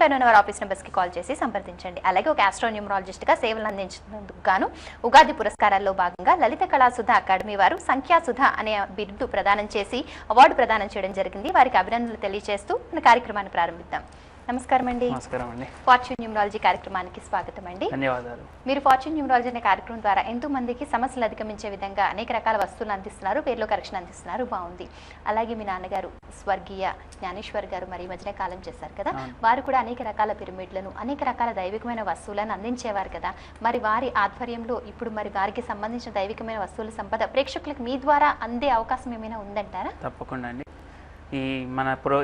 వారి ఆఫీస్ నెంబర్స్కి కాల్ చేసి సంప్రదించండి. అలాగే ఒక ఆస్ట్రోన్యూమరాలజిస్ట్గా సేవలు అందించినందుకు గాను ఉగాది పురస్కారాల్లో భాగంగా లలిత కళాసుధ అకాడమీ వారు సంఖ్యాసుధ అనే బిరుదు ప్రదానం చేసి అవార్డు ప్రదానం చేయడం జరిగింది. వారికి అభినందనలు తెలియజేస్తూ మన కార్యక్రమాన్ని ప్రారంభిద్దాం. నమస్కారం అండి. నమస్కారం అండి. ఫార్చ్యూన్ న్యూమరాలజీ కార్యక్రమానికి స్వాగతం అండి. ధన్యవాదాలు. మీరు ఫార్చ్యూన్ న్యూమరాలజీ అనే కార్యక్రమం ద్వారా ఎంతో మందికి సమస్యలు అధిగమించే విధంగా అనేక రకాల వస్తువులు అందిస్తున్నారు, పేర్లో కరెక్షన్ అందిస్తున్నారు. బాగుంది. అలాగే మీ నాన్నగారు స్వర్గీయ జ్ఞానేశ్వర్ గారు మరి మధ్యన కాలం చేశారు కదా, వారు కూడా అనేక రకాల పిరమిడ్లను అనేక రకాల దైవికమైన వస్తువులను అందించేవారు కదా. మరి వారి ఆధ్వర్యంలో ఇప్పుడు మరి వారికి సంబంధించిన దైవికమైన వస్తువుల సంపద ప్రేక్షకులకు మీ ద్వారా అందే అవకాశం ఏమైనా ఉందంటారా? తప్పకుండా అండి.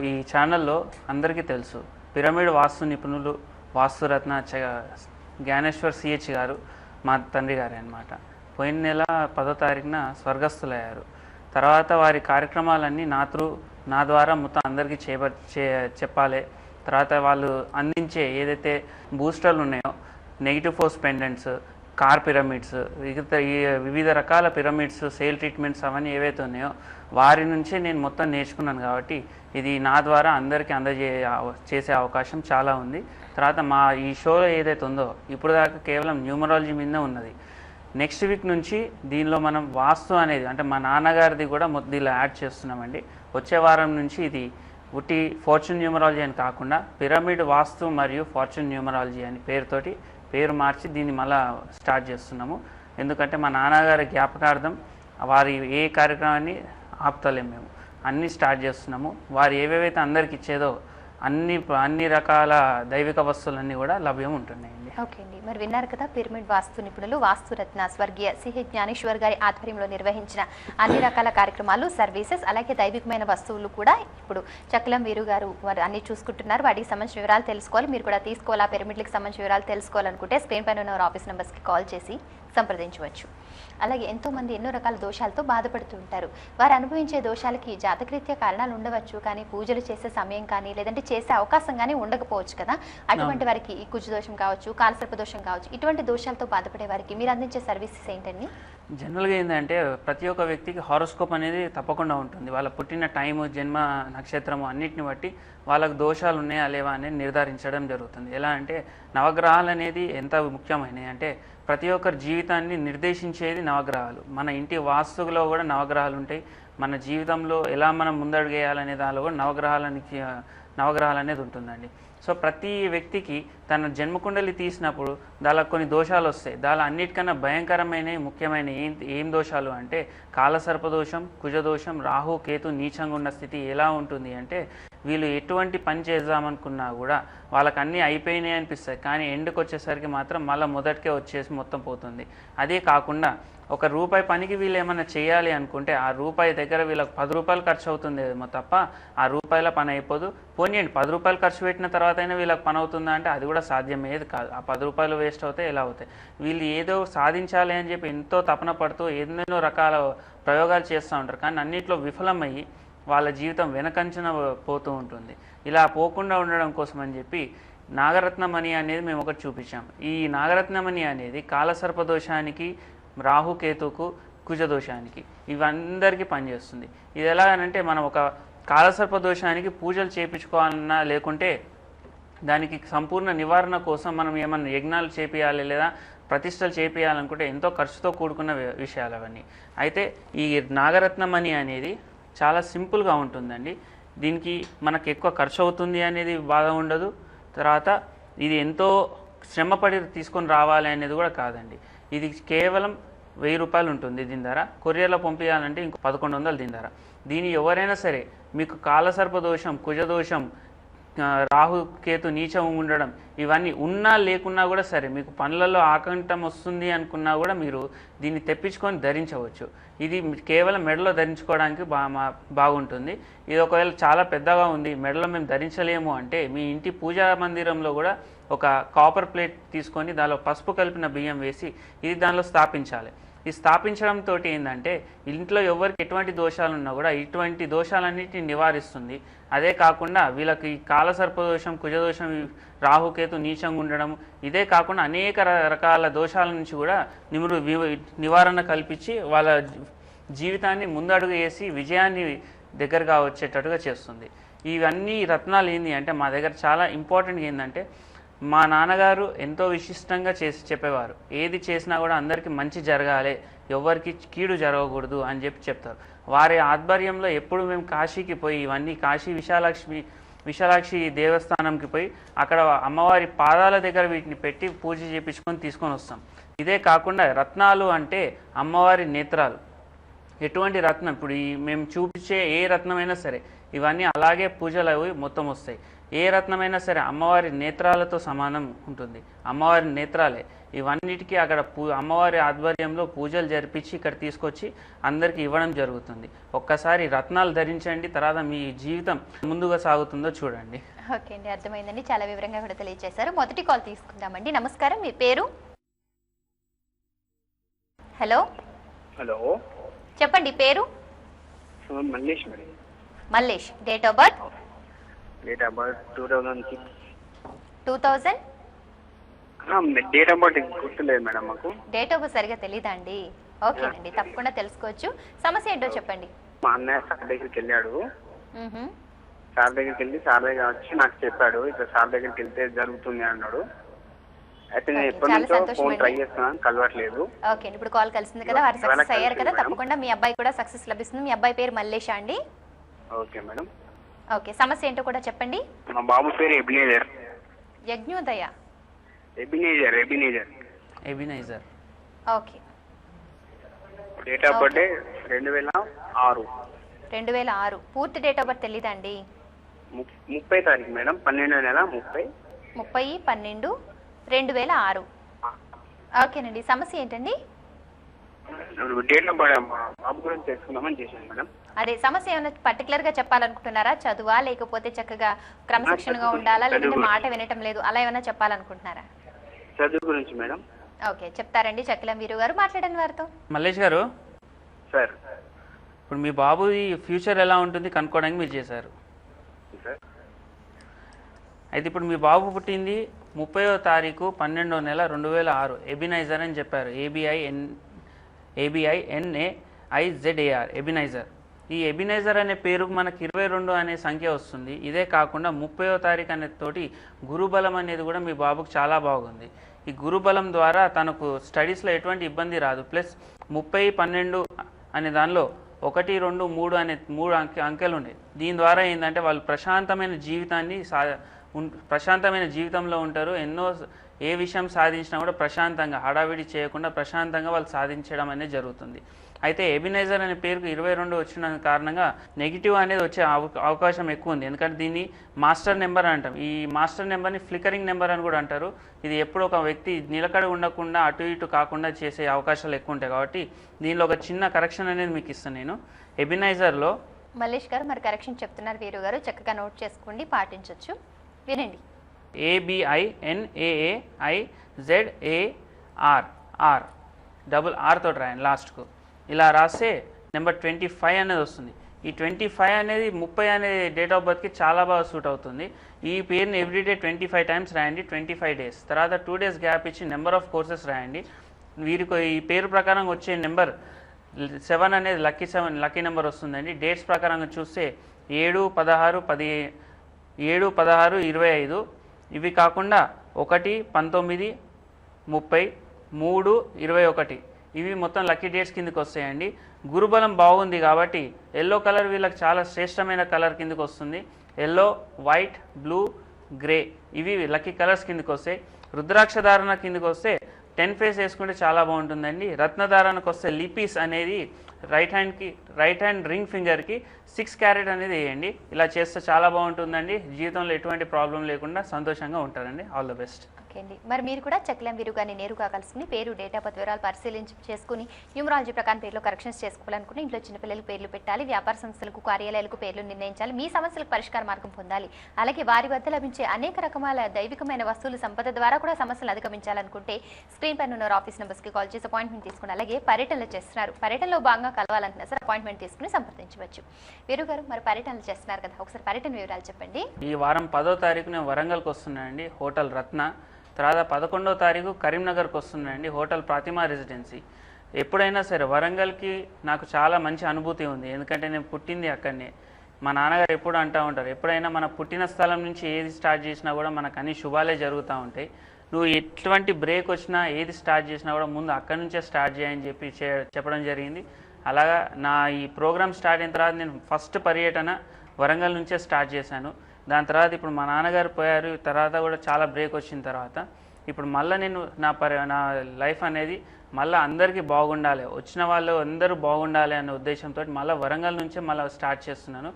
ఈ ఛానల్లో అందరికీ తెలుసు, పిరమిడ్ వాస్తు నిపుణులు వాస్తురత్న జ్ఞానేశ్వర్ సిహెచ్ గారు మా తండ్రి గారే అనమాట. పోయిన నెల 10వ తారీఖున స్వర్గస్థులయ్యారు. తర్వాత వారి కార్యక్రమాలన్నీ నా ద్వారా మొత్తం అందరికీ చెప్పాలి. తర్వాత వాళ్ళు అందించే ఏదైతే బూస్టర్లు ఉన్నాయో, negative force pendants, car pyramids, వివిధ రకాల పిరమిడ్స్, సేల్ ట్రీట్మెంట్స్ అవన్నీ ఏవైతే ఉన్నాయో వారి నుంచే నేను మొత్తం నేర్చుకున్నాను. కాబట్టి ఇది నా ద్వారా అందరికీ చేసే అవకాశం చాలా ఉంది. తర్వాత మా ఈ షో ఏదైతే ఉందో ఇప్పుడు దాకా కేవలం న్యూమరాలజీ మీదనే ఉన్నది. నెక్స్ట్ వీక్ నుంచి దీనిలో మనం వాస్తు అనేది అంటే మా నాన్నగారిది కూడా దీనిలో యాడ్ చేస్తున్నామండి. వచ్చే వారం నుంచి ఇది ఉట్టి ఫార్చ్యూన్ న్యూమరాలజీ అని కాకుండా పిరమిడ్ వాస్తు మరియు ఫార్చ్యూన్ న్యూమరాలజీ అని పేరు మార్చి దీన్ని మళ్ళీ స్టార్ట్ చేస్తున్నాము. ఎందుకంటే మా నాన్నగారి జ్ఞాపకార్థం వారి ఏ కార్యక్రమాన్ని ఆపుతలేము, మేము అన్నీ స్టార్ట్ చేస్తున్నాము. వారు ఏవేవైతే అందరికి ఇచ్చేదో అన్ని రకాల దైవిక వస్తువులన్నీ కూడా లభ్యం ఉంటున్నాయండి. ఓకే అండి. మరి విన్నారు కదా, పిరమిడ్ వాస్తు నిపుణులు వాస్తురత్న స్వర్గీయ సిహెచ్ జ్ఞానేశ్వర్ గారి ఆధ్వర్యంలో నిర్వహించిన అన్ని రకాల కార్యక్రమాలు, సర్వీసెస్, అలాగే దైవికమైన వస్తువులు కూడా ఇప్పుడు చక్కలం వీరు గారు వారు అన్ని చూసుకుంటున్నారు. వాటికి సంబంధించిన వివరాలు తెలుసుకోవాలి, మీరు కూడా తీసుకోవాలా, పిరమిడ్లకు సంబంధించిన వివరాలు తెలుసుకోవాలనుకుంటే స్క్రీన్ పైన ఉన్న ఆఫీస్ నెంబర్స్కి కాల్ చేసి సంప్రదించవచ్చు. అలాగే ఎంతోమంది ఎన్నో రకాల దోషాలతో బాధపడుతూ ఉంటారు. వారు అనుభవించే దోషాలకి జాతకరీత్యా కారణాలు ఉండవచ్చు, కానీ పూజలు చేసే సమయం కానీ లేదంటే చేసే అవకాశం కానీ ఉండకపోవచ్చు కదా. అటువంటి వారికి ఈ కుజ దోషం కావచ్చు, కాలసర్ప దోషం కావచ్చు, ఇటువంటి దోషాలతో బాధపడే వారికి మీరు అందించే సర్వీసెస్ ఏంటండి? జనరల్గా ఏంటంటే ప్రతి ఒక్క వ్యక్తికి హారోస్కోప్ అనేది తప్పకుండా ఉంటుంది. వాళ్ళ పుట్టిన టైము, జన్మ నక్షత్రము అన్నిటిని బట్టి వాళ్ళకు దోషాలు ఉన్నాయా లేవా అనేది నిర్ధారించడం జరుగుతుంది. ఎలా అంటే నవగ్రహాలు అనేది ఎంత ముఖ్యమైనవి అంటే ప్రతి ఒక్కరి జీవితాన్ని నిర్దేశించేది నవగ్రహాలు. మన ఇంటి వాస్తులో కూడా నవగ్రహాలు ఉంటాయి. మన జీవితంలో ఎలా మనం ముందడుగేయాలనే దానిలో కూడా నవగ్రహాలు అనేది ఉంటుందండి. సో ప్రతి వ్యక్తికి తన జన్మకుండలి తీసినప్పుడు దానిలో కొన్ని దోషాలు వస్తాయి. దానిలో అన్నిటికన్నా భయంకరమైనవి, ముఖ్యమైన ఏం దోషాలు అంటే కాలసర్పదోషం, కుజదోషం, రాహు కేతు నీచంగా ఉన్న స్థితి ఎలా ఉంటుంది అంటే వీళ్ళు ఎటువంటి పని చేద్దామనుకున్నా కూడా వాళ్ళకి అన్నీ అయిపోయినాయి అనిపిస్తాయి, కానీ ఎండ్కి వచ్చేసరికి మాత్రం మళ్ళీ మొదటికే వచ్చేసి మొత్తం పోతుంది. అదే కాకుండా ₹1 పనికి వీళ్ళు ఏమైనా చేయాలి అనుకుంటే ఆ రూపాయి దగ్గర వీళ్ళకి ₹10 ఖర్చు అవుతుందేమో తప్ప ఆ రూపాయల పని అయిపోదు. పోనీయండి, ₹10 ఖర్చు పెట్టిన తర్వాత అయినా వీళ్ళకి పని అవుతుందా అంటే అది కూడా సాధ్యమయ్యేది కాదు. ఆ ₹10 వేస్ట్ అవుతాయి, ఎలా అవుతాయి. వీళ్ళు ఏదో సాధించాలి అని చెప్పి ఎంతో తపన పడుతూ ఎన్నెన్నో రకాల ప్రయోగాలు చేస్తూ ఉంటారు, కానీ అన్నింటిలో విఫలమయ్యి వాళ్ళ జీవితం వెనకంచన పోతూ ఉంటుంది. ఇలా పోకుండా ఉండడం కోసం అని చెప్పి నాగరత్నమణి అనేది మేము ఒకటి చూపించాం. ఈ నాగరత్నమణి అనేది కాలసర్పదోషానికి, రాహుకేతుకు, కుజదోషానికి ఇవందరికీ పనిచేస్తుంది. ఇది ఎలాగనంటే మనం ఒక కాలసర్పదోషానికి పూజలు చేయించుకోవాలన్నా లేకుంటే దానికి సంపూర్ణ నివారణ కోసం మనం ఏమన్నా యజ్ఞాలు చేపియాలి లేదా ప్రతిష్టలు చేపియాలనుకుంటే ఎంతో ఖర్చుతో కూడుకున్న విషయాలు అవన్నీ. అయితే ఈ నాగరత్నమణి అనేది చాలా సింపుల్గా ఉంటుందండి. దీనికి మనకు ఎక్కువ ఖర్చు అవుతుంది అనేది బాగా ఉండదు. తర్వాత ఇది ఎంతో శ్రమపడి తీసుకొని రావాలి అనేది కూడా కాదండి. ఇది కేవలం ₹1000 ఉంటుంది దీని ధర. కొరియర్లో పంపించాలంటే ఇంకో 1100 దీని ధర. దీని ఎవరైనా సరే మీకు కాలసర్పదోషం, కుజదోషం, రాహుకేతు నీచం ఉండడం ఇవన్నీ ఉన్నా లేకున్నా కూడా సరే, మీకు పనులలో ఆకంఠం వస్తుంది అనుకున్నా కూడా మీరు దీన్ని తెప్పించుకొని ధరించవచ్చు. ఇది కేవలం మెడలో ధరించుకోవడానికి బాగుంటుంది. ఇది ఒకవేళ చాలా పెద్దగా ఉంది, మెడలో మేము ధరించలేము అంటే మీ ఇంటి పూజా మందిరంలో కూడా ఒక కాపర్ ప్లేట్ తీసుకొని దానిలో పసుపు కలిపిన బియ్యం వేసి ఇది దానిలో స్థాపించాలి. ఈ స్థాపించడంతో ఏంటంటే ఇంట్లో ఎవరికి ఎటువంటి దోషాలు ఉన్నా కూడా ఇటువంటి దోషాలన్నిటిని నివారిస్తుంది. అదే కాకుండా వీళ్ళకి కాలసర్పదోషం, కుజదోషం, రాహుకేతు నీచంగా ఉండడం, ఇదే కాకుండా అనేక రకాల దోషాల నుంచి కూడా నివారణ కల్పించి వాళ్ళ జీవితాన్ని ముందడుగు వేసి విజయాన్ని దగ్గరగా వచ్చేటట్టుగా చేస్తుంది. ఇవన్నీ రత్నాలు ఏంటి అంటే మా దగ్గర చాలా ఇంపార్టెంట్గా ఏంటంటే మా నాన్నగారు ఎంతో విశిష్టంగా చేసి చెప్పేవారు. ఏది చేసినా కూడా అందరికీ మంచి జరగాలి, ఎవరికి కీడు జరగకూడదు అని చెప్తారు. వారి ఆధ్వర్యంలో ఎప్పుడు మేము కాశీకి పోయి ఇవన్నీ కాశీ విశాలాక్షి దేవస్థానంకి పోయి అక్కడ అమ్మవారి పాదాల దగ్గర వీటిని పెట్టి పూజ చేయించుకొని తీసుకొని వస్తాం. ఇదే కాకుండా రత్నాలు అంటే అమ్మవారి నేత్రాలు. ఎటువంటి రత్నం ఇప్పుడు మేము చూపించే ఏ రత్నమైనా సరే ఇవన్నీ అలాగే పూజలు అవి మొత్తం వస్తాయి. ఏ రత్నమైనా సరే అమ్మవారి నేత్రాలతో సమానం ఉంటుంది. అమ్మవారి నేత్రాలే ఇవన్నిటికీ అక్కడ అమ్మవారి ఆధ్వర్యంలో పూజలు జరిపించి ఇక్కడ తీసుకొచ్చి అందరికీ ఇవ్వడం జరుగుతుంది. ఒక్కసారి రత్నాలు ధరించండి, తర్వాత మీ జీవితం ముందుగా సాగుతుందో చూడండి. ఓకే అండి, అర్థమైందండి. చాలా వివరంగా కూడా తెలియజేశారు. మొదటి కాల్ తీసుకుందామండి. నమస్కారం, మీ పేరు? హలో హలో, చెప్పండి పేరు? Mallesh madam. Mallesh. Date of birth? Date of birth 2006. 2000? Date of birth గుర్తులేదు మేడం మాకు. డేట్ ఆఫ్ బర్త్ సరిగా తెలీదా అండి? ఓకేనండి, తప్పకుండా తెలుసుకోవచ్చు. సమస్య ఏంటో చెప్పండి. మా అన్నయ్య సార్ దగ్గరికి వెళ్ళాడు. మ్మ్హ్మ్. సార్ దగ్గరికి వెళ్ళి సార్ దగ్గర వచ్చి నాకు చెప్పాడు, ఇట్లా సార్ దగ్గరికి వెళ్తే జరుగుతుంది అన్నాడు. అయితే నేను ఎప్పటి చాలా నుంచో సంతోషం ఫోన్ అండి. ట్రై చేస్తున్నాను, కలవట్లేదు. ఓకే, ఇప్పుడు కాల్ కలిసింది కదా, వారు సక్సెస్ అయ్యారు కదా, మేడం. తప్పకుండా మీ అబ్బాయి కూడా సక్సెస్ లభిస్తుంది. మీ అబ్బాయి పేరు మల్లేషా అండి? Okay madam. ఓకే, సమస్య ఏంటో కూడా చెప్పండి. మా బాబు పేరు Ebenezer. Yajnodaya. Ebenezer. Ebenezer. Okay. Date of birth 2006. 2006. పూర్తి డేట్ ఆఫ్ బర్త్ తెలీదా అండి? 30 తారీఖు మేడం, 12వ నెల 30. 30/12/2006. ఓకేనండి, సమస్య ఏంటండి? డేట్ ఆఫ్ బర్త్ మా బాబు గురించి తెలుసుకుందామని చేశాను మేడం. అదే సమస్య ఏమైనా పర్టికులర్ గా చెప్పాలనుకుంటున్నారా? చదువా, లేకపోతే చక్కగా క్రమశిక్షణగా ఉండాలా, లేకపోతే మాట వినటం లేదు, అలా ఏమైనా చెప్పాలనుకుంటున్నారా? చదువు గురించి మేడం. ఓకే, చెప్తారండి. చక్కిలం వీరు గారు మాట్లాడండి వారితో. మల్లేష్ గారు, సార్. ఇప్పుడు మీ బాబు ఫ్యూచర్ ఎలా ఉంటుంది కనుక్కోవడానికి మీరు చేశారు. సార్. అయితే ఇప్పుడు మీ బాబు పుట్టింది 30వ తారీఖు 12వ నెల 2006. ఎబినైజర్ అని చెప్పారు. ABINAIZAR Ebenezer. ఈ ఎబినైజర్ అనే పేరుకు మనకి 22 అనే సంఖ్య వస్తుంది. ఇదే కాకుండా 30వ తారీఖు అనే తోటి గురుబలం అనేది కూడా మీ బాబుకు చాలా బాగుంది. ఈ గురుబలం ద్వారా తనకు స్టడీస్లో ఎటువంటి ఇబ్బంది రాదు. ప్లస్ 30, 12 అనే దానిలో 1, 2, 3 అనే 3 అంకెలు ఉన్నాయి. దీని ద్వారా ఏంటంటే వాళ్ళు ప్రశాంతమైన జీవితంలో ఉంటారు. ఏ విషయం సాధించినా కూడా ప్రశాంతంగా, హడావిడి చేయకుండా ప్రశాంతంగా వాళ్ళు సాధించడం అనేది జరుగుతుంది. అయితే ఎబినైజర్ అనే పేరుకు 22 వచ్చిన కారణంగా నెగిటివ్ అనేది వచ్చే అవకాశం ఎక్కువ ఉంది. ఎందుకంటే దీన్ని మాస్టర్ నెంబర్ అంటాం. ఈ మాస్టర్ నెంబర్ని ఫ్లికరింగ్ నెంబర్ అని కూడా అంటారు. ఇది ఎప్పుడు ఒక వ్యక్తి నిలకడ ఉండకుండా అటు ఇటు కాకుండా చేసే అవకాశాలు ఎక్కువ ఉంటాయి. కాబట్టి దీనిలో ఒక చిన్న కరెక్షన్ అనేది మీకు ఇస్తాను నేను. ఎబినైజర్లో మల్లేష్ గారు మరి కరెక్షన్ చెప్తున్నారు వీరు గారు, చక్కగా నోట్ చేసుకోండి, పాటించవచ్చు. వినండి. ABINAAIZAR డబుల్ R తోటి రాయండి లాస్ట్కు. ఇలా రాస్తే నెంబర్ 25 అనేది వస్తుంది. ఈ 25 అనేది 30 అనే డేట్ ఆఫ్ బర్త్కి చాలా బాగా సూట్ అవుతుంది. ఈ పేరుని ఎవ్రీడే 25 టైమ్స్ రాయండి, 25 డేస్. తర్వాత 2 డేస్ గ్యాప్ ఇచ్చి నెంబర్ ఆఫ్ కోర్సెస్ రాయండి. వీరికి ఈ పేరు ప్రకారం వచ్చే నెంబర్ 7 అనేది లక్కీ నెంబర్ వస్తుందండి. డేట్స్ ప్రకారంగా చూస్తే 7, 16, 25. ఇవి కాకుండా 1, 19, 30, 3, 21 ఇవి మొత్తం లక్కీ డేట్స్ కిందకి వస్తాయండి. గురుబలం బాగుంది కాబట్టి ఎల్లో కలర్ వీళ్ళకి చాలా శ్రేష్టమైన కలర్ కిందకి వస్తుంది. ఎల్లో, వైట్, బ్లూ, గ్రే ఇవి లక్కీ కలర్స్ కిందకి వస్తాయి. రుద్రాక్ష ధారణ కిందకి వస్తే 10 ఫేస్ వేసుకుంటే చాలా బాగుంటుందండి. రత్నధారణకు వస్తే లిపీస్ అనేది రైట్ హ్యాండ్ రింగ్ ఫింగర్కి 6 క్యారెట్ అనేది వేయండి. ఇలా చేస్తే చాలా బాగుంటుందండి. జీవితంలో ఎటువంటి ప్రాబ్లం లేకుండా సంతోషంగా ఉంటారండి. All the best. ఓకే అండి, మరి మీరు కూడా చక్కిలం వీరు గారిని నేరుగా కలుసుకుని పేరు, డేట్ ఆఫ్ బర్త్ వివరాలు చేసుకుని న్యూమరాలజీ ప్రకారం పేర్లో కరెక్షన్స్ చేసుకోవాలనుకుని ఇంట్లో చిన్నపిల్లలకు పేర్లు పెట్టాలి, వ్యాపార సంస్థలకు, కార్యాలయాలకు పేర్లు నిర్ణయించాలి, మీ సమస్యలకు పరిష్కార మార్గం పొందాలి. అలాగే వారి వద్ద లభించే అనేక రకమైన దైవికమైన వస్తువులు సంపద ద్వారా కూడా సమస్యలు అధిగమించాలనుకుంటే స్క్రీన్ పైన ఉన్న ఆఫీస్ నెంబర్స్కి కాల్ చేసి అపాయింట్మెంట్ తీసుకుని, అలాగే పర్యటనలు చేస్తున్నారు, పర్యటనలో భాగంగా కలవాలనుకున్నా సరే అపాయింట్మెంట్ తీసుకుని సంప్రదించవచ్చు. వీరు గారు మరి పర్యటనలు చేస్తున్నారు కదా, ఒకసారి పర్యటన వివరాలు చెప్పండి. ఈ వారం 10వ తారీఖు నేను వరంగల్కి వస్తున్నానండి, హోటల్ రత్న. తర్వాత 11వ తారీఖు కరీంనగర్కి వస్తున్నానండి, హోటల్ ప్రతిమా రెసిడెన్సీ. ఎప్పుడైనా సరే వరంగల్కి నాకు చాలా మంచి అనుభూతి ఉంది, ఎందుకంటే నేను పుట్టింది అక్కడనే. మా నాన్నగారు ఎప్పుడు అంటూ ఉంటారు, ఎప్పుడైనా మన పుట్టిన స్థలం నుంచి ఏది స్టార్ట్ చేసినా కూడా మనకు అన్ని శుభాలే జరుగుతూ ఉంటాయి. నువ్వు ఎటువంటి బ్రేక్ వచ్చినా ఏది స్టార్ట్ చేసినా కూడా ముందు అక్కడి నుంచే స్టార్ట్ చేయని చెప్పి చెప్పడం జరిగింది. అలాగా నా ఈ ప్రోగ్రామ్ స్టార్ట్ అయిన తర్వాత నేను ఫస్ట్ పర్యటన వరంగల్ నుంచే స్టార్ట్ చేశాను. దాని తర్వాత ఇప్పుడు మా నాన్నగారు పోయారు, తర్వాత కూడా చాలా బ్రేక్ వచ్చిన తర్వాత ఇప్పుడు మళ్ళీ నేను నా లైఫ్ అనేది మళ్ళీ అందరికీ బాగుండాలి, వచ్చిన వాళ్ళు అందరూ బాగుండాలి అనే ఉద్దేశంతో మళ్ళీ వరంగల్ నుంచే మళ్ళీ స్టార్ట్ చేస్తున్నాను.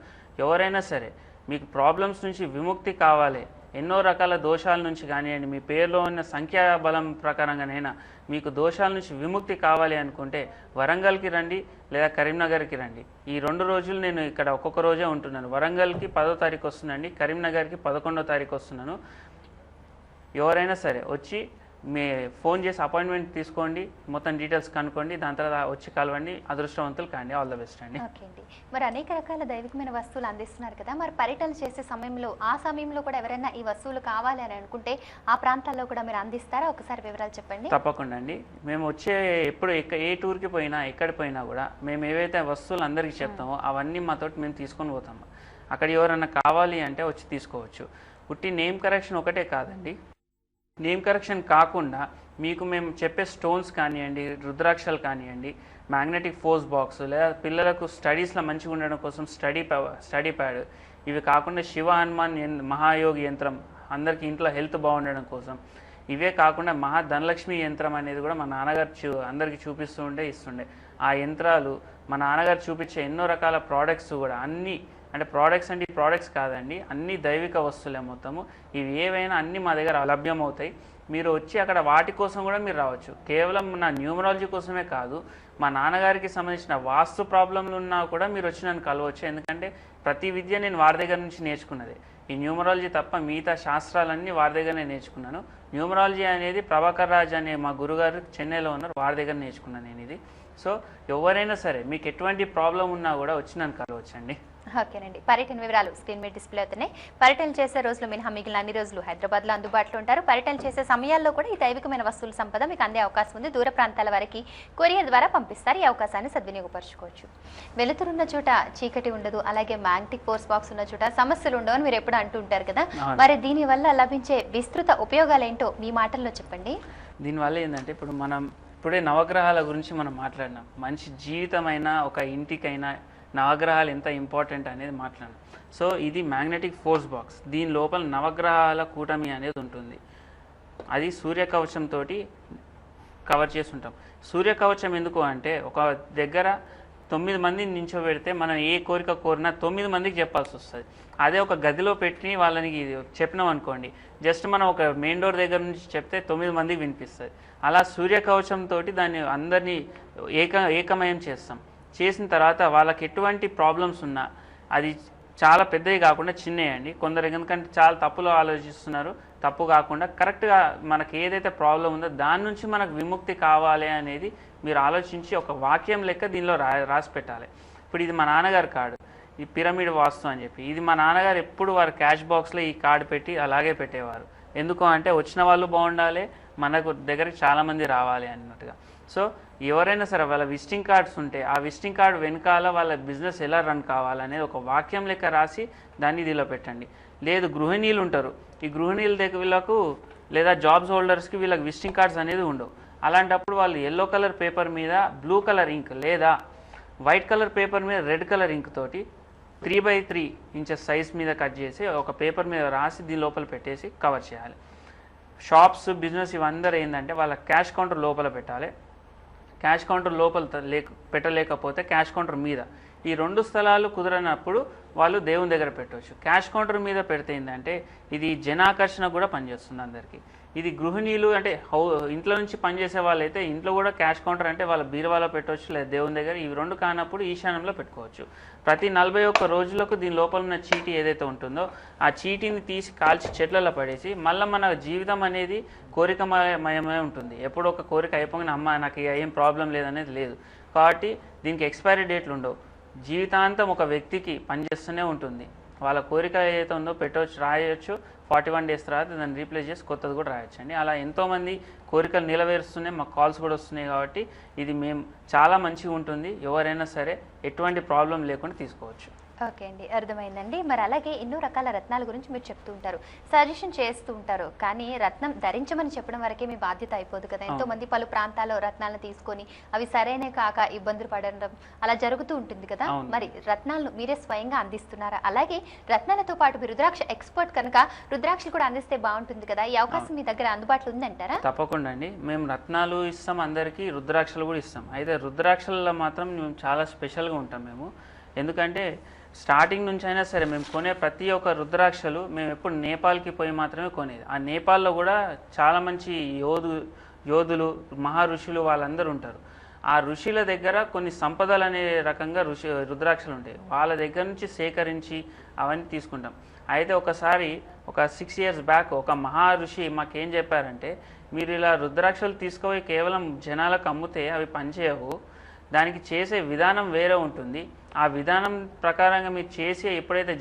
ఎవరైనా సరే మీకు ప్రాబ్లమ్స్ నుంచి విముక్తి కావాలి, ఎన్నో రకాల దోషాల నుంచి కానివ్వండి, మీ పేరులో ఉన్న సంఖ్యాబలం ప్రకారంగానైనా మీకు దోషాల నుంచి విముక్తి కావాలి అనుకుంటే వరంగల్కి రండి లేదా కరీంనగర్కి రండి. ఈ 2 రోజులు నేను ఇక్కడ ఒక్కొక్క రోజే ఉంటున్నాను. వరంగల్కి 10వ తారీఖు వస్తుందండి, కరీంనగర్కి 11వ తారీఖు వస్తున్నాను. ఎవరైనా సరే వచ్చి మీ ఫోన్ చేసి అపాయింట్మెంట్ తీసుకోండి, మొత్తం డీటెయిల్స్ కనుక్కోండి, దాని తర్వాత వచ్చి కలవండి, అదృష్టవంతులు కాండి. ఆల్ ద బెస్ట్ అండి. ఓకే అండి. మరి అనేక రకాల దైవికమైన వస్తువులు అందిస్తున్నారు కదా, మరి పర్యటన చేసే సమయంలో ఆ సమయంలో కూడా ఎవరైనా ఈ వస్తువులు కావాలి అని అనుకుంటే ఆ ప్రాంతాల్లో కూడా మీరు అందిస్తారా? ఒకసారి వివరాలు చెప్పండి. తప్పకుండా అండి. మేము వచ్చే ఎప్పుడు ఏ టూర్కి పోయినా ఎక్కడ పోయినా కూడా మేము ఏవైతే వస్తువులు అందరికీ చెప్తామో అవన్నీ మాతోటి మేము తీసుకొని పోతాము. అక్కడ ఎవరైనా కావాలి అంటే వచ్చి తీసుకోవచ్చు. పుట్టి నేమ్ కరెక్షన్ ఒకటే కాదండి, నేమ్ కరెక్షన్ కాకుండా మీకు మేము చెప్పే స్టోన్స్ కానివ్వండి, రుద్రాక్షలు కానివ్వండి, మ్యాగ్నెటిక్ ఫోర్స్ బాక్స్, లేదా పిల్లలకు స్టడీస్లో మంచిగా ఉండడం కోసం స్టడీ ప్యాడ్, ఇవి కాకుండా శివ హనుమాన్ మహాయోగి యంత్రం అందరికీ ఇంట్లో హెల్త్ బాగుండడం కోసం, ఇవే కాకుండా మహా ధనలక్ష్మి యంత్రం అనేది కూడా మా నాన్నగారు అందరికీ చూపిస్తూ ఇస్తుండే. ఆ యంత్రాలు మా నాన్నగారు చూపించే ఎన్నో రకాల ప్రోడక్ట్స్ కూడా అన్నీ, అంటే ప్రోడక్ట్స్ అంటే ఈ ప్రోడక్ట్స్ కాదండి, అన్ని దైవిక వస్తువులే మొత్తము. ఇవి ఏవైనా అన్నీ మా దగ్గర లభ్యమవుతాయి. మీరు వచ్చి అక్కడ వాటి కోసం కూడా మీరు రావచ్చు. కేవలం నా న్యూమరాలజీ కోసమే కాదు, మా నాన్నగారికి సంబంధించిన వాస్తు ప్రాబ్లంలు ఉన్నా కూడా మీరు వచ్చి నన్ను కలవచ్చు. ఎందుకంటే ప్రతి విద్య నేను వారి దగ్గర నుంచి నేర్చుకున్నది. ఈ న్యూమరాలజీ తప్ప మిగతా శాస్త్రాలన్నీ వారి దగ్గరనే నేర్చుకున్నాను. న్యూమరాలజీ అనేది ప్రభాకర్ రాజ్ అనే మా గురుగారు చెన్నైలో ఉన్నారు, వారి దగ్గర నేర్చుకున్నాను నేను ఇది. సో ఎవరైనా సరే మీకు ఎటువంటి ప్రాబ్లం ఉన్నా కూడా వచ్చి నన్ను కలవచ్చండి. ఓకేనండి. పర్యటన వివరాలు స్క్రీన్ మీద డిస్ప్లే అవుతున్నాయి. పర్యటన చేసే రోజులు మినహా మిగిలిన అన్ని రోజులు హైదరాబాద్లో అందుబాటులో ఉంటారు. పర్యటన చేసే సమయాల్లో కూడా ఈ దైవికమైన వస్తువుల సంపద మీకు అందే అవకాశం ఉంది. దూర ప్రాంతాల వారికి కొరియర్ ద్వారా పంపిస్తారు. ఈ అవకాశాన్ని సద్వినియోగపరచుకోవచ్చు. వెలుతురున్న చోట చీకటి ఉండదు, అలాగే మ్యాగ్నెటిక్ ఫోర్స్ బాక్స్ ఉన్న చోట సమస్యలు ఉండవు అని మీరు ఎప్పుడు అంటుంటారు కదా, మరి దీనివల్ల లభించే విస్తృత ఉపయోగాలు ఏంటో మీ మాటల్లో చెప్పండి. దీనివల్ల ఏంటంటే ఇప్పుడు మనం ఇప్పుడే నవగ్రహాల గురించి మనం మాట్లాడినాం. మంచి జీవితమైనా ఒక ఇంటికైనా నవగ్రహాలు ఎంత ఇంపార్టెంట్ అనేది మాట్లాడాం. సో ఇది మ్యాగ్నెటిక్ ఫోర్స్ బాక్స్, దీని లోపల నవగ్రహాల కూటమి అనేది ఉంటుంది. అది సూర్యకవచంతో కవర్ చేసి ఉంటాం. సూర్యకవచం ఎందుకు అంటే ఒక దగ్గర 9 మందిని నించోబెడితే మనం ఏ కోరిక కోరినా 9 మందికి చెప్పాల్సి వస్తుంది. అదే ఒక గదిలో పెట్టి వాళ్ళని చెప్పినాం అనుకోండి, జస్ట్ మనం ఒక మెయిన్ డోర్ దగ్గర నుంచి చెప్తే 9 మందికి వినిపిస్తుంది. అలా సూర్యకవచంతో దాన్ని అందరినీ ఏకమయం చేస్తాం. చేసిన తర్వాత వాళ్ళకి ఎటువంటి ప్రాబ్లమ్స్ ఉన్నా అది చాలా పెద్దవి కాకుండా చిన్నయండి. కొందరు ఎందుకంటే చాలా తప్పులో ఆలోచిస్తున్నారు, తప్పు కాకుండా కరెక్ట్గా మనకి ఏదైతే ప్రాబ్లం ఉందో దాని నుంచి మనకు విముక్తి కావాలి అనేది మీరు ఆలోచించి ఒక వాక్యం లెక్క దీనిలో రాసి పెట్టాలి. ఇప్పుడు ఇది మా నాన్నగారి కార్డు, ఈ పిరమిడ్ వాస్తు అని చెప్పి, ఇది మా నాన్నగారు ఎప్పుడు వారు క్యాష్ బాక్స్లో ఈ కార్డు పెట్టి అలాగే పెట్టేవారు. ఎందుకు అంటే వచ్చిన వాళ్ళు బాగుండాలి, మనకు దగ్గరికి చాలామంది రావాలి అన్నట్టుగా. సో ఎవరైనా సరే వాళ్ళ విజిటింగ్ కార్డ్స్ ఉంటే ఆ విజిటింగ్ కార్డు వెనకాల వాళ్ళ బిజినెస్ ఎలా రన్ కావాలనేది ఒక వాక్యం లెక్క రాసి దాన్ని దీనిలో పెట్టండి. లేదు గృహిణీలు ఉంటారు, ఈ గృహిణీల దగ్గర వీళ్ళకు లేదా జాబ్స్ హోల్డర్స్కి వీళ్ళకి విజిటింగ్ కార్డ్స్ అనేది ఉండవు. అలాంటప్పుడు వాళ్ళు ఎల్లో కలర్ పేపర్ మీద బ్లూ కలర్ ఇంక్ లేదా వైట్ కలర్ పేపర్ మీద రెడ్ కలర్ ఇంక్ తోటి 3x3 ఇంచెస్ సైజ్ మీద కట్ చేసి ఒక పేపర్ మీద రాసి దీని లోపల పెట్టేసి కవర్ చేయాలి. షాప్స్ బిజినెస్ ఇవందరూ ఏంటంటే వాళ్ళ క్యాష్ కౌంటర్ లోపల పెట్టాలి. క్యాష్ కౌంటర్ లోపల పెట్టలేకపోతే క్యాష్ కౌంటర్ మీద, ఈ 2 స్థలాలు కుదరనప్పుడు వాళ్ళు దేవుని దగ్గర పెట్టవచ్చు. క్యాష్ కౌంటర్ మీద పెడితే ఏంటంటే ఇది జనాకర్షణ కూడా పనిచేస్తుంది అందరికీ. ఇది గృహిణీలు అంటే ఇంట్లో నుంచి పనిచేసే వాళ్ళైతే ఇంట్లో కూడా క్యాష్ కౌంటర్ అంటే వాళ్ళ బీరువాలో పెట్టవచ్చు లేదా దేవుని దగ్గర. ఇవి 2 కానప్పుడు ఈశాన్యంలో పెట్టుకోవచ్చు. ప్రతి 41 రోజులకు దీని లోపల ఉన్న చీటీ ఏదైతే ఉంటుందో ఆ చీటీని తీసి కాల్చి చెట్లలో పడేసి మళ్ళీ మన జీవితం అనేది కోరికమయమే ఉంటుంది. ఎప్పుడు ఒక కోరిక అయిపోయిన అమ్మ నాకు ఏం ప్రాబ్లం లేదనేది లేదు. కాబట్టి దీనికి ఎక్స్పైరీ డేట్లు ఉండవు. జీవితాంతం ఒక వ్యక్తికి పనిచేస్తూనే ఉంటుంది. వాళ్ళ కోరిక ఏదైతే ఉందో పెట్టవచ్చు, రాయొచ్చు. 41 డేస్ తర్వాత దాన్ని రీప్లేస్ చేసి కొత్తది కూడా రాయొచ్చండి. అలా ఎంతోమంది కోరికలు నిలవేరుస్తున్నాయి, మాకు కాల్స్ కూడా వస్తున్నాయి. కాబట్టి ఇది మేము చాలా మంచిగా ఉంటుంది. ఎవరైనా సరే ఎటువంటి ప్రాబ్లం లేకుండా తీసుకోవచ్చు. ఓకే అండి, అర్థమైందండి. మరి అలాగే ఎన్నో రకాల రత్నాల గురించి మీరు చెప్తూ ఉంటారు, సజెషన్ చేస్తూ ఉంటారు. కానీ రత్నం ధరించమని చెప్పడం వరకే మీ బాధ్యత అయిపోదు కదా. ఎంతో మంది పలు ప్రాంతాల్లో రత్నాలను తీసుకొని అవి సరైన కాక ఇబ్బందులు పడడం అలా జరుగుతూ ఉంటుంది కదా. మరి రత్నాలను మీరే స్వయంగా అందిస్తున్నారా? అలాగే రత్నాలతో పాటు మీరు రుద్రాక్ష ఎక్స్పర్ట్ కనుక రుద్రాక్షలు కూడా అందిస్తే బాగుంటుంది కదా. ఈ అవకాశం మీ దగ్గర అందుబాటులో ఉందంటారా? తప్పకుండా అండి. మేము రత్నాలు ఇస్తాం, అందరికీ రుద్రాక్షలు కూడా ఇస్తాం. అయితే రుద్రాక్షలలో మాత్రం మేము చాలా స్పెషల్గా ఉంటాం మేము. ఎందుకంటే స్టార్టింగ్ నుంచి అయినా సరే మేము కొనే ప్రతి ఒక్క రుద్రాక్షలు మేము ఎప్పుడు నేపాల్కి పోయి మాత్రమే కొనేది. ఆ నేపాల్లో కూడా చాలా మంచి యోధులు మహా ఋషులు వాళ్ళందరూ ఉంటారు. ఆ ఋషుల దగ్గర కొన్ని సంపదలు అనే రకంగా రుద్రాక్షలు ఉంటాయి. వాళ్ళ దగ్గర నుంచి సేకరించి అవన్నీ తీసుకుంటాం. అయితే ఒకసారి ఒక 6 years బ్యాక్ ఒక మహా ఋషి మాకేం చెప్పారంటే, మీరు ఇలా రుద్రాక్షలు తీసుకుపోయి కేవలం జనాలకు అమ్మితే అవి పనిచేయవు, దానికి చేసే విధానం వేరే ఉంటుంది. ఆ విధానం ప్రకారంగా మీరు చేసి ఎప్పుడైతే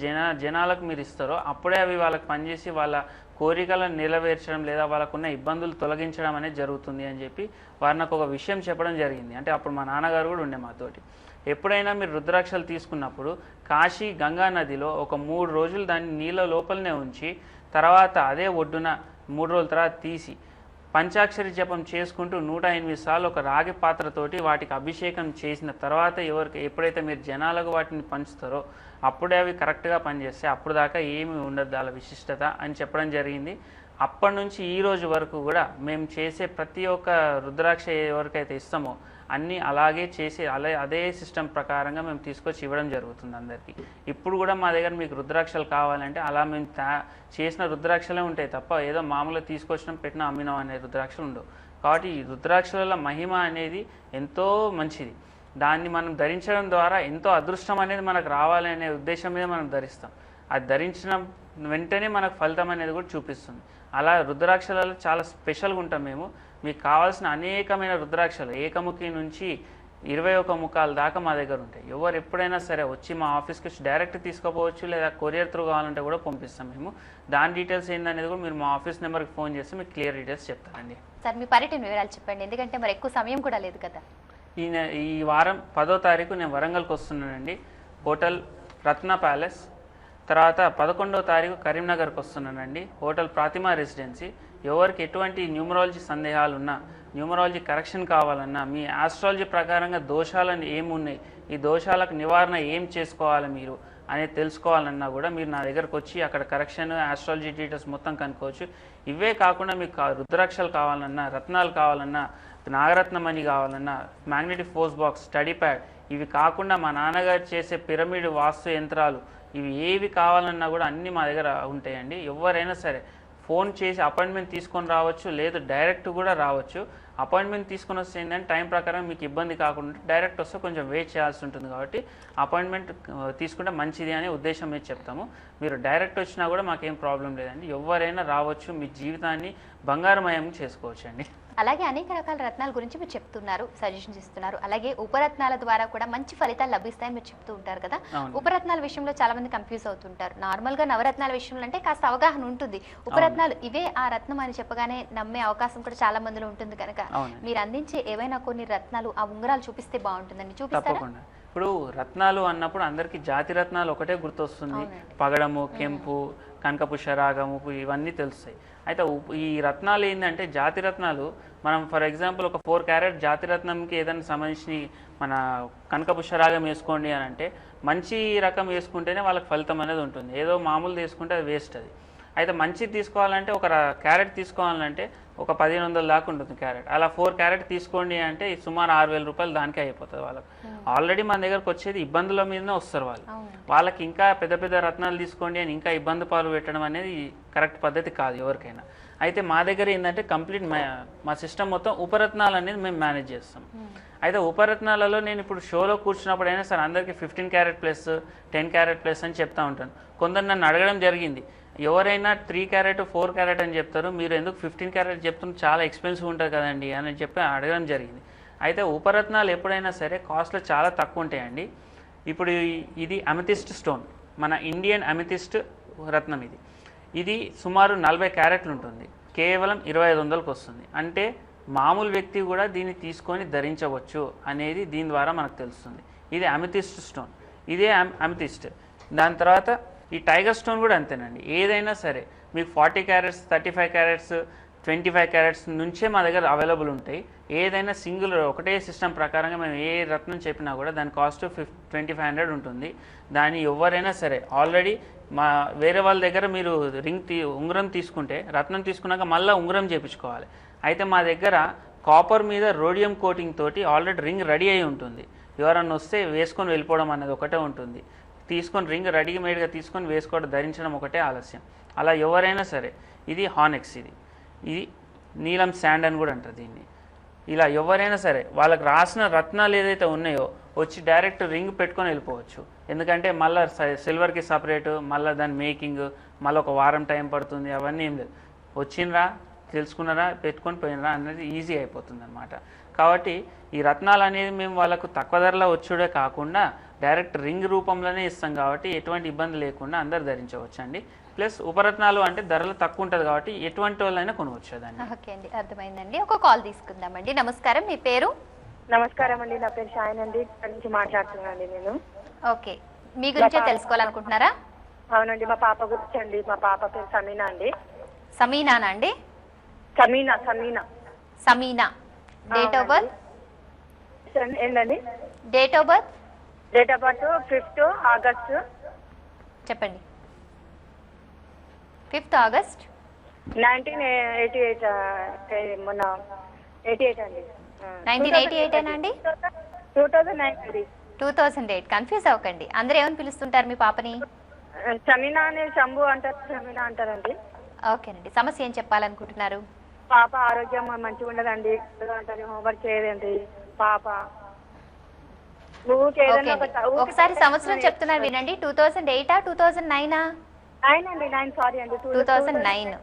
జనాలకు మీరు ఇస్తారో అప్పుడే అవి వాళ్ళకి పనిచేసి వాళ్ళ కోరికలను నెరవేర్చడం లేదా వాళ్ళకున్న ఇబ్బందులు తొలగించడం అనేది జరుగుతుంది అని చెప్పి వారు నాకు ఒక విషయం చెప్పడం జరిగింది. అంటే అప్పుడు మా నాన్నగారు కూడా ఉండే మాతోటి. ఎప్పుడైనా మీరు రుద్రాక్షలు తీసుకున్నప్పుడు కాశీ గంగా నదిలో ఒక 3 రోజులు దాన్ని నీళ్ళ లోపలనే ఉంచి తర్వాత అదే ఒడ్డున 3 రోజుల తర్వాత తీసి పంచాక్షరి జపం చేసుకుంటూ 108 సార్లు ఒక రాగి పాత్రతోటి వాటికి అభిషేకం చేసిన తర్వాత ఎప్పుడైతే మీరు జనాలకు వాటిని పంచుతారో అప్పుడే అవి కరెక్ట్గా పనిచేస్తాయి. అప్పుడు దాకా ఏమి ఉండదు వాళ్ళ విశిష్టత అని చెప్పడం జరిగింది. అప్పటి నుంచి ఈ రోజు వరకు కూడా మేము చేసే ప్రతి ఒక్క రుద్రాక్ష ఎవరికైతే ఇస్తామో అన్నీ అలాగే చేసి అదే సిస్టమ్ ప్రకారంగా మేము తీసుకొచ్చి ఇవ్వడం జరుగుతుంది అందరికీ. ఇప్పుడు కూడా మా దగ్గర మీకు రుద్రాక్షలు కావాలంటే అలా మేము చేసిన రుద్రాక్షలే ఉంటాయి తప్ప ఏదో మామూలుగా తీసుకొచ్చినాం పెట్టినా అమ్మినాం అనే రుద్రాక్షలు ఉండవు. కాబట్టి ఈ రుద్రాక్షల మహిమ అనేది ఎంతో మంచిది. దాన్ని మనం ధరించడం ద్వారా ఎంతో అదృష్టం అనేది మనకు రావాలనే ఉద్దేశం మీద మనం ధరిస్తాం. అది ధరించిన వెంటనే మనకు ఫలితం అనేది కూడా చూపిస్తుంది. అలా రుద్రాక్షలలో చాలా స్పెషల్గా ఉంటాం మేము. మీకు కావాల్సిన అనేకమైన రుద్రాక్షలు ఏకముఖి నుంచి 21 ముఖాల దాకా మా దగ్గర ఉంటాయి. ఎవరు ఎప్పుడైనా సరే వచ్చి మా ఆఫీస్కి వచ్చి డైరెక్ట్ తీసుకోపోవచ్చు, లేదా కొరియర్ త్రూ కావాలంటే కూడా పంపిస్తాం మేము. దాని డీటెయిల్స్ ఏందనేది కూడా మీరు మా ఆఫీస్ నెంబర్కి ఫోన్ చేస్తే మీకు క్లియర్ డీటెయిల్స్ చెప్తానండి. సార్ మీ పర్యటన వివరాలు చెప్పండి, ఎందుకంటే మరి ఎక్కువ సమయం కూడా లేదు కదా. ఈ వారం 10వ తారీఖు నేను వరంగల్కి వస్తున్నానండి, హోటల్ రత్న ప్యాలెస్. తర్వాత 11వ తారీఖు కరీంనగర్కి వస్తున్నానండి, హోటల్ ప్రాతిమా రెసిడెన్సీ. ఎవరికి ఎటువంటి న్యూమరాలజీ సందేహాలు ఉన్నా, న్యూమరాలజీ కరెక్షన్ కావాలన్నా, మీ ఆస్ట్రాలజీ ప్రకారంగా దోషాలను ఏమున్నాయి, ఈ దోషాలకు నివారణ ఏం చేసుకోవాలి మీరు అనేది తెలుసుకోవాలన్నా కూడా మీరు నా దగ్గరకు వచ్చి అక్కడ కరెక్షన్ ఆస్ట్రాలజీ డీటెయిల్స్ మొత్తం కనుక్కోవచ్చు. ఇవే కాకుండా మీకు రుద్రాక్షలు కావాలన్నా, రత్నాలు కావాలన్నా, నాగరత్నమణి కావాలన్నా, magnetic force box, study pad, ఇవి కాకుండా మా నాన్నగారు చేసే పిరమిడ్ వాస్తు యంత్రాలు, ఇవి ఏవి కావాలన్నా కూడా అన్నీ మా దగ్గర ఉంటాయండి. ఎవరైనా సరే ఫోన్ చేసి అపాయింట్మెంట్ తీసుకొని రావచ్చు, లేదు డైరెక్ట్ కూడా రావచ్చు. అపాయింట్మెంట్ తీసుకొని వస్తే ఏంటంటే టైం ప్రకారం మీకు ఇబ్బంది కాకుండా డైరెక్ట్ వస్తే కొంచెం వెయిట్ చేయాల్సి ఉంటుంది. కాబట్టి అపాయింట్మెంట్ తీసుకుంటే మంచిది అనే ఉద్దేశం మీద చెప్తాము. మీరు డైరెక్ట్ వచ్చినా కూడా మాకేం ప్రాబ్లం లేదండి, ఎవరైనా రావచ్చు, మీ జీవితాన్ని బంగారమయం చేసుకోవచ్చు అండి. అలాగే అనేక రకాల రత్నాల గురించి మీరు చెప్తున్నారు, సజెషన్స్ ఇస్తున్నారు. అలాగే ఉపరత్నాల ద్వారా కూడా మంచి ఫలితాలు లభిస్తాయని మీరు చెప్తూ ఉంటారు కదా. ఉపరత్నాల విషయంలో చాలా మంది కన్ఫ్యూజ్ అవుతుంటారు. నార్మల్ గా నవరత్నాల విషయంలో అంటే కాస్త అవగాహన ఉంటుంది, ఉపరత్నాలు ఇవే ఆ రత్నం అని చెప్పగానే నమ్మే అవకాశం కూడా చాలా మందిలో ఉంటుంది. కనుక మీరు అందించే ఏవైనా కొన్ని రత్నాలు, ఆ ఉంగరాలు చూపిస్తే బాగుంటుందండి, చూపిస్తారా? ఇప్పుడు రత్నాలు అన్నప్పుడు అందరికీ జాతి రత్నాలు ఒకటే గుర్తొస్తుంది, పగడము, కెంపు, కనకపుష్యరాగము, ఇవన్నీ తెలుస్తాయి. అయితే ఈ రత్నాలు ఏంటంటే జాతి రత్నాలు మనం ఫర్ ఎగ్జాంపుల్ ఒక 4 క్యారెట్ జాతి రత్నంకి ఏదైనా సంబంధించి మన కనకపుష్యరాగం వేసుకోండి అని అంటే మంచి రకం వేసుకుంటేనే వాళ్ళకి ఫలితం అనేది ఉంటుంది. ఏదో మామూలు తీసుకుంటే అది వేస్ట్. అది అయితే మంచిది తీసుకోవాలంటే ఒక క్యారెట్ తీసుకోవాలంటే ఒక 1500 దాకా ఉంటుంది క్యారెట్. అలా 4 క్యారెట్ తీసుకోండి అంటే సుమారు 6000 రూపాయలు దానికే అయిపోతుంది వాళ్ళకి. ఆల్రెడీ మన దగ్గరకు వచ్చేది ఇబ్బందుల మీదనే వస్తారు వాళ్ళకి ఇంకా పెద్ద పెద్ద రత్నాలు తీసుకోండి అని ఇంకా ఇబ్బంది పాలు పెట్టడం అనేది కరెక్ట్ పద్ధతి కాదు ఎవరికైనా. అయితే మా దగ్గర ఏంటంటే కంప్లీట్ మా సిస్టమ్ మొత్తం ఉపరత్నాలు అనేది మేము మేనేజ్ చేస్తాం. అయితే ఉపరత్నాలలో నేను ఇప్పుడు షోలో కూర్చున్నప్పుడు అయినా సరే అందరికీ 15 క్యారెట్ ప్లస్ 10 క్యారెట్ ప్లస్ అని చెప్తా ఉంటాను. కొందరు నన్ను అడగడం జరిగింది, ఎవరైనా 3 క్యారెట్ 4 క్యారెట్ అని చెప్తారు, మీరు ఎందుకు 15 క్యారెట్ చెప్తున్నారు, చాలా ఎక్స్పెన్సివ్ ఉంటుంది కదండి అని చెప్పి అడగడం జరిగింది. అయితే ఉపరత్నాలు ఎప్పుడైనా సరే కాస్ట్లో చాలా తక్కువ ఉంటాయండి. ఇప్పుడు ఇది అమెథిస్ట్ స్టోన్, మన ఇండియన్ అమెథిస్ట్ రత్నం. ఇది సుమారు 40 క్యారెట్లు ఉంటుంది, కేవలం 2500కి వస్తుంది. అంటే మామూలు వ్యక్తి కూడా దీన్ని తీసుకొని ధరించవచ్చు అనేది దీని ద్వారా మనకు తెలుస్తుంది. ఇది అమెథిస్ట్ స్టోన్, ఇదే అమెథిస్ట్. దాని తర్వాత ఈ టైగర్ స్టోన్ కూడా అంతేనండి. ఏదైనా సరే మీకు 40 క్యారెట్స్ 35 క్యారెట్స్ 25 క్యారెట్స్ నుంచే మా దగ్గర అవైలబుల్ ఉంటాయి. ఏదైనా సింగిల్ ఒకటే సిస్టమ్ ప్రకారంగా మేము ఏ రత్నం చెప్పినా కూడా దాని కాస్ట్ 2500 ఉంటుంది. దాన్ని ఎవరైనా సరే ఆల్రెడీ వేరే వాళ్ళ దగ్గర మీరు ఉంగరం తీసుకుంటే రత్నం తీసుకున్నాక మళ్ళీ ఉంగరం చేయించుకోవాలి. అయితే మా దగ్గర కాపర్ మీద రోడియం కోటింగ్ తోటి ఆల్రెడీ రింగ్ రెడీ అయి ఉంటుంది. ఎవరన్నా వస్తే వేసుకొని వెళ్ళిపోవడం అనేది ఒకటే ఉంటుంది. తీసుకొని రింగ్ రెడీమేడ్గా తీసుకొని వేసుకోవడం ధరించడం ఒకటే ఆలస్యం. అలా ఎవరైనా సరే ఇది హానెక్స్, ఇది నీలం శాండ్ అని కూడా అంటారు దీన్ని. ఇలా ఎవరైనా సరే వాళ్ళకి రాసిన రత్నాలు ఏదైతే ఉన్నాయో వచ్చి డైరెక్ట్ రింగ్ పెట్టుకొని వెళ్ళిపోవచ్చు. ఎందుకంటే మళ్ళీ సిల్వర్కి సపరేటు, మళ్ళీ దాని మేకింగ్, మళ్ళీ ఒక వారం టైం పడుతుంది. అవన్నీ ఏం లేదు, వచ్చినరా తెలుసుకున్నారా పెట్టుకొని పోయినరా అనేది ఈజీ అయిపోతుంది అనమాట. కాబట్టి ఈ రత్నాలు అనేది మేము వాళ్ళకు తక్కువ ధరలో వచ్చుడే కాకుండా డైరెక్ట్ రింగ్ రూపంలోనే ఇస్తాం కాబట్టి ఎటువంటి ఇబ్బంది లేకుండా అందరు ధరించవచ్చు అండి. ప్లస్ ఉపరత్నాలు అంటే ధరలు తక్కువ ఉంటుంది కాబట్టి ఎటువంటి వాళ్ళైనా కొనవచ్చు దాన్ని. ఓకే అండి, అర్థమైందండి. ఒక కాల్ తీసుకుందామండి. నమస్కారం, మీ పేరు? నమస్కారం అండి, నా పేరు షాయిన్ అండి, ఇక్కడ నుంచి మాట్లాడుతున్నానండి నేను. ఓకే, మీ గురించే తెలుసుకోవాలనుకుంటున్నారా? అవునండి, మా పాప గురించి అండి. మా పాప పేరు సమీనా అండి. సమీనానా అండి? Sameena. Sameena. Date of birth? ఏంటండి? Date of birth? Date of birth 5th August. చెప్పండి. 5th August 1988. మొన్న 88 అండి. 1988 అండి? 2009. 2008. కన్ఫ్యూజ్ అవ్వకండి. అందరూ ఏమని పిలుస్తుంటారు మీ పాపని? సమీనా అనే శంభు అంటారు, సమీనా అంటారండి. ఓకేనండి, సమస్య ఏం చెప్పాలనుకుంటున్నారు? పాప ఆరోగ్యం మంచిగా ఉండదండి, అంటారు, హోంవర్క్ చేయదండి పాప. ఒకసారి సంవత్సరం చెప్తున్నారు వినండి. 2008 2009? 9 సారీ అండి, 2009.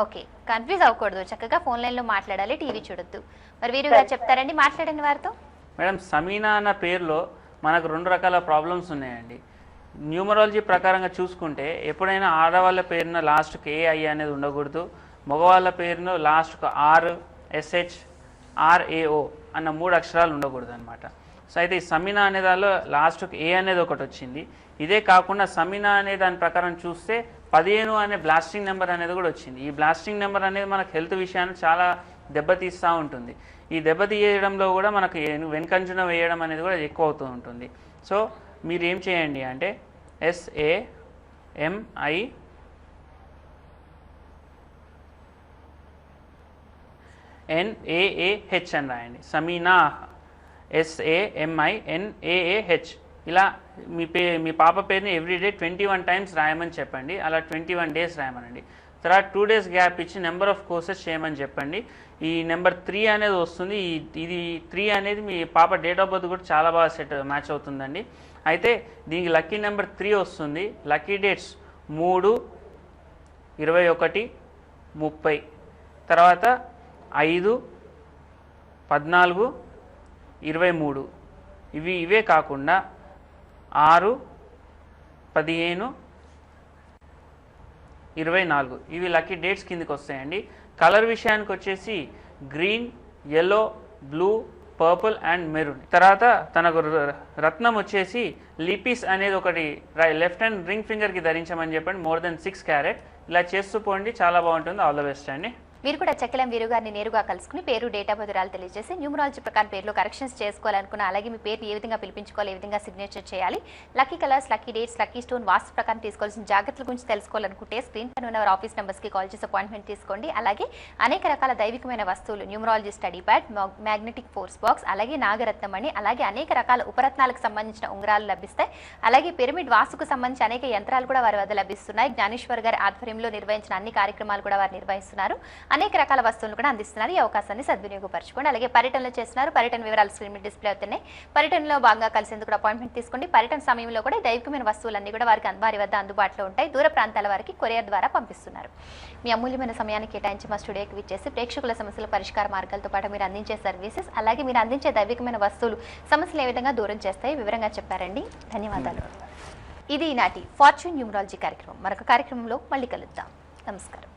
ఓకే, కన్ఫ్యూజ్ అవ్వకూడదు, చక్కగా ఫోన్ లైన్ లో మాట్లాడాలి, టీవీ చూడొద్దు. మరి వీరు గారు చెప్తారండి, మాట్లాడండి వారితో. మేడం, సమీనా అన్న పేరులో మనకు 2 రకాల ప్రాబ్లమ్స్ ఉన్నాయండి. న్యూమరాలజీ ప్రకారంగా చూసుకుంటే ఎప్పుడైనా ఆడవాళ్ళ పేరున లాస్ట్కి ఏఐ అనేది ఉండకూడదు, మగవాళ్ళ పేరును లాస్ట్కు RSH RAO అన్న 3 అక్షరాలు ఉండకూడదు అనమాట. సో అయితే ఈ సమీనా అనే దానిలో లాస్ట్కి ఏ అనేది ఒకటి వచ్చింది. ఇదే కాకుండా సమీనా అనే దాని ప్రకారం చూస్తే 15 అనే బ్లాస్టింగ్ నెంబర్ అనేది కూడా వచ్చింది. ఈ బ్లాస్టింగ్ నెంబర్ అనేది మనకు హెల్త్ విషయాన్ని చాలా దెబ్బతీస్తూ ఉంటుంది. ఈ దెబ్బతీయడంలో కూడా మనకు వెనుకంజన వేయడం అనేది కూడా ఎక్కువ అవుతూ ఉంటుంది. సో మీరు ఏం చేయండి అంటే SAMINAAH అని రాయండి. సమీనా SAMINAAH. ఇలా మీ పాప పేరుని ఎవ్రీడే 21 టైమ్స్ రాయమని చెప్పండి. అలా 21 డేస్ రాయమనండి. తర్వాత 2 డేస్ గ్యాప్ ఇచ్చి నెంబర్ ఆఫ్ కోర్సెస్ చేయమని చెప్పండి. ఈ నెంబర్ 3 అనేది వస్తుంది. ఇది 3 అనేది మీ పాప డేట్ ఆఫ్ బర్త్ కూడా చాలా బాగా మ్యాచ్ అవుతుందండి. అయితే దీనికి లక్కీ నెంబర్ 3 వస్తుంది. లక్కీ డేట్స్ 3, 21, 30, తర్వాత 5, 14, 23. ఇవే కాకుండా 6, 15, 24 ఇవి లక్కీ డేట్స్ కిందకి వస్తాయండి. కలర్ విషయానికి వచ్చేసి green, yellow, blue, purple and maroon. తర్వాత తనకు రత్నం వచ్చేసి లిపిస్ అనేది ఒకటి లెఫ్ట్ హ్యాండ్ రింగ్ ఫింగర్కి ధరించమని చెప్పండి. More than 6 carrot. ఇలా చేస్తూ పోండి, చాలా బాగుంటుంది. ఆల్ ద బెస్ట్ అండి. మీరు కూడా చక్కెలం వీరు గారిని నేరుగా కలుసుకుని పేరు, డేట్ ఆఫ్ బర్త్ తెలియజేసి న్యూమరాలజీ ప్రకారం పేరులో కరెక్షన్స్ చేసుకోవాలనుకున్న, అలాగే మీ పేరు ఏ విధంగా పిలిపించుకోవాలి, ఏ విధంగా సిగ్నేచర్ చేయాలి, lucky colours, lucky dates, lucky stone, vastu ప్రకారం తీసుకోవాల్సిన జాగ్రత్తల గురించి తెలుసుకోవాలనుకుంటే స్క్రీన్ పైన ఉన్న ఆఫీస్ నెంబర్స్కి కాల్ చేసి అపాయింట్మెంట్ తీసుకోండి. అలాగే అనేక రకాల దైవికమైన వస్తువులు, numerology study pad, magnetic force box, అలాగే నాగరత్నం అని, అలాగే అనేక రకాల ఉపరత్నాలకు సంబంధించిన ఉంగరాలు లభిస్తాయి. అలాగే పిరమిడ్ వాస్తుకు సంబంధించి అనేక యంత్రాలు కూడా వారి వద్ద లభిస్తున్నాయి. జ్ఞానేశ్వర్ గారి ఆధ్వర్యంలో నిర్వహించిన అన్ని కార్యక్రమాలు కూడా వారు నిర్వహిస్తున్నారు. అనేక రకాల వస్తువులు కూడా అందిస్తున్నారు. ఈ అవకాశాన్ని సద్వినియోగపరచుకోండి. అలాగే పర్యటనలు చేస్తున్నారు. పర్యటన వివరాలు స్క్రీన్ మీద డిస్ప్లే అవుతున్నాయి. పర్యటనలో భాగంగా కలిసేందుకు కూడా అపాయింట్మెంట్ తీసుకోండి. పర్యటన సమయంలో కూడా దైవికమైన వస్తువులన్నీ కూడా వారి వద్ద అందుబాటులో ఉంటాయి. దూర ప్రాంతాల వారికి కొరియర్ ద్వారా పంపిస్తున్నారు. మీ అమూల్యమైన సమయాన్ని కేటాయించి మా స్టూడియోకి విచ్చేసి ప్రేక్షకుల సమస్యల పరిష్కార మార్గాలతో పాటు మీరు అందించే సర్వీసెస్, అలాగే మీరు అందించే దైవికమైన వస్తువులు సమస్యలు ఏ విధంగా దూరం చేస్తాయి వివరంగా చెప్పారండి. ధన్యవాదాలు. ఇది ఈనాటి ఫార్చ్యూన్ న్యూమరాలజీ కార్యక్రమం. మరొక కార్యక్రమంలో మళ్ళీ కలుద్దాం. నమస్కారం.